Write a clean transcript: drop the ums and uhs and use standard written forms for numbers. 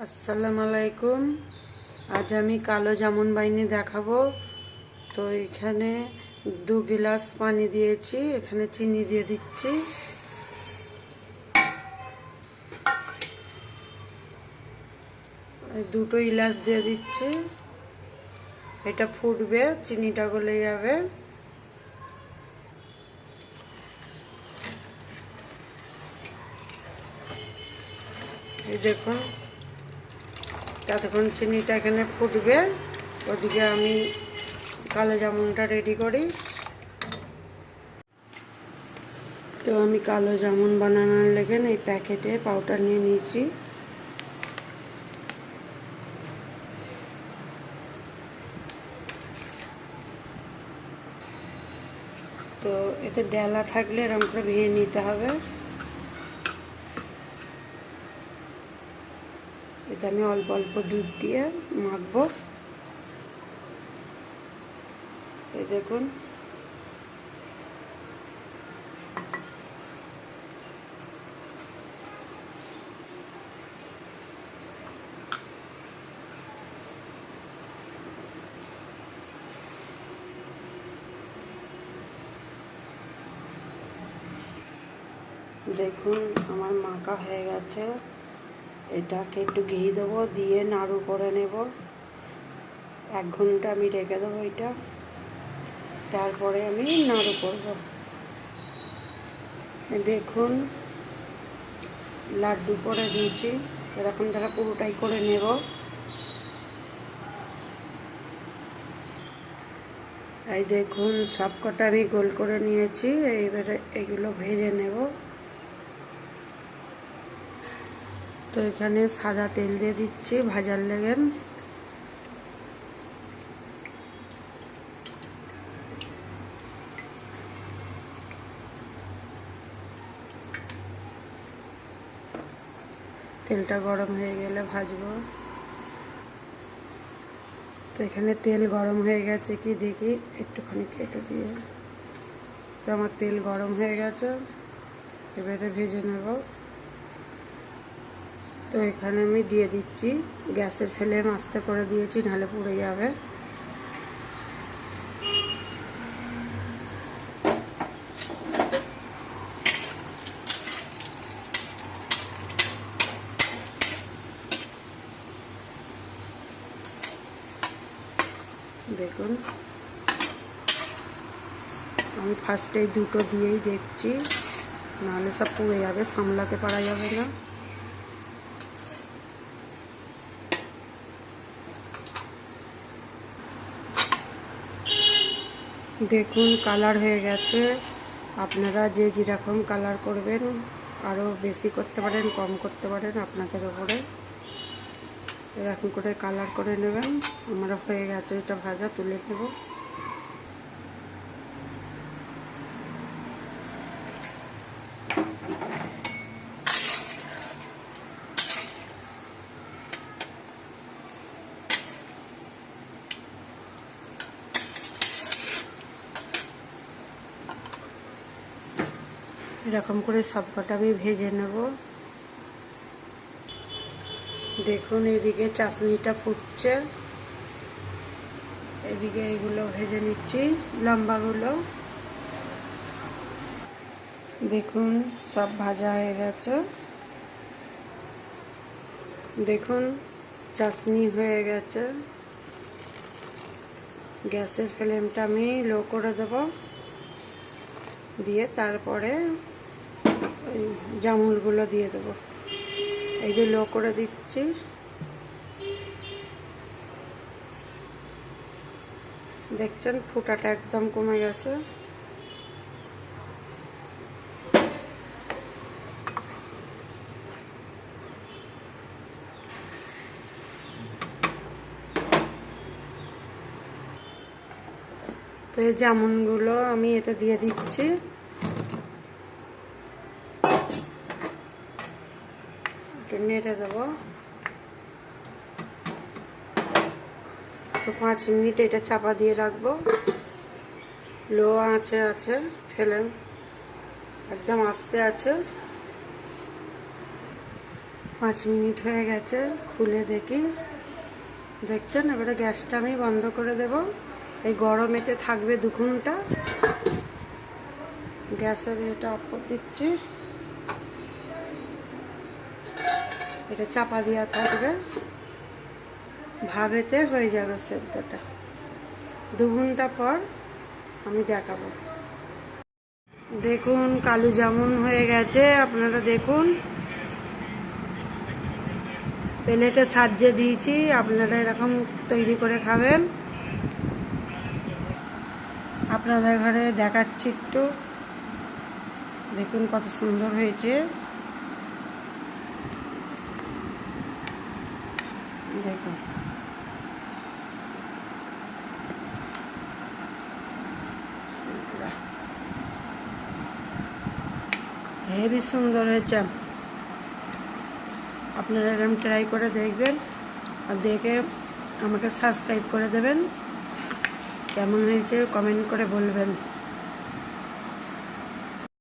আসসালামু আলাইকুম। আজ আমি কালো জামুন বাইনি দেখাবো। তো এখানে 2 গ্লাস পানি দিয়েছি, এখানে চিনি দিয়ে দিচ্ছি। দুটো ইলাচ দিয়ে দিচ্ছি। এটা ফুটবে, চিনিটা গলে যাবে। এই দেখুন, ততক্ষণ চিনিটা এখানে ফুটবে, ওদিকে আমি কালো জামুনটা রেডি করি। তো আমি কালো জামুন বানানোর লেগে এই প্যাকেটে পাউডার নিয়ে নিয়েছি। তো এতে ডেলা থাকলে এরকম করে ভেঙে নিতে হবে। এতে আমি অল্প অল্প দুধ দিয়ে মাখবো। এই দেখুন, দেখুন আমার মাখা হয়ে গেছে। এটাকে একটু ঘি দেবো, দিয়ে নাড়ু করে নেব। 1 ঘন্টা আমি রেখে দেবো এটা, তারপরে আমি নাড়ু করব। দেখুন লাড্ডু করে দিয়েছি, এরকম তারা পুরোটাই করে নেব। এই দেখুন সব কটা আমি গোল করে নিয়েছি। এইবারে এগুলো ভেজে নেব। তো এখানে সাদা তেল দিয়ে দিচ্ছি ভাজার লেগে। তেলটা গরম হয়ে গেলে ভাজবো। তো এখানে তেল গরম হয়ে গেছে কি দেখি, একটুখানি কেটে দিয়ে। তো আমার তেল গরম হয়ে গেছে, এবারে ভেজে নেব। তো এখানে আমি দিয়ে দিচ্ছি, গ্যাসের ফ্লেম আস্তে করে দিয়েছি, নাহলে পুড়ে যাবে। দেখুন আমি ফার্স্টে দুটো দিয়েই দেখছি, নাহলে সব পুড়ে যাবে, সামলাতে পারা যাবে না। দেখুন কালার হয়ে গেছে। আপনারা যে যেরকম কালার করবেন, আরও বেশি করতে পারেন, কম করতে পারেন, আপনাদের উপরে। এরকম করে কালার করে নেবেন। আমরা হয়ে গেছে, এটা ভাজা তুলে নেব। এরকম করে সবকটা আমি ভেজে নেব। দেখুন এদিকে চাশনিটা ফুটছে, এদিকে এগুলো ভেজে নিচ্ছি, লম্বাগুলো। দেখুন সব ভাজা হয়ে গেছে। দেখুন চাশনি হয়ে গেছে। গ্যাসের ফ্লেমটা আমি লো করে দেব, দিয়ে তারপরে ওই জামুনগুলো দিয়ে দেবো। এই যে লো করে দিচ্ছি। দেখছেন ফুটাটা একদম কমে গেছে। তো এই জামুনগুলো আমি এতে দিয়ে দিচ্ছি। একটু নেড়ে দেবো। তো 5 মিনিট এটা চাপা দিয়ে রাখবো। লো আঁচে আছে, ফ্লেম একদম আস্তে আছে। 5 মিনিট হয়ে গেছে, খুলে দেখি। দেখছেন? এবারে গ্যাসটা আমি বন্ধ করে দেব। এই গরমেতে থাকবে 2 ঘন্টা। গ্যাসের এটা অফ করে দিচ্ছি। এটা চাপা দেওয়া থাকবে, ভাবেতে হয়ে যাবে সেদ্ধটা। 2 ঘন্টা পর আমি দেখাবো। দেখুন কালো জামুন হয়ে গেছে, আপনারা দেখুন। প্লেটে সাজিয়ে দিয়েছি, আপনারা এরকম তৈরি করে খাবেন। আপনাদের ঘরে দেখাচ্ছি একটু, দেখুন কত সুন্দর হয়েছে। দেখুন হেবি সুন্দর হয়েছে। আপনারা এরকম ট্রাই করে দেখবেন, আর দেখে আমাকে সাবস্ক্রাইব করে দেবেন। কেমন হয়েছে কমেন্ট করে বলবেন।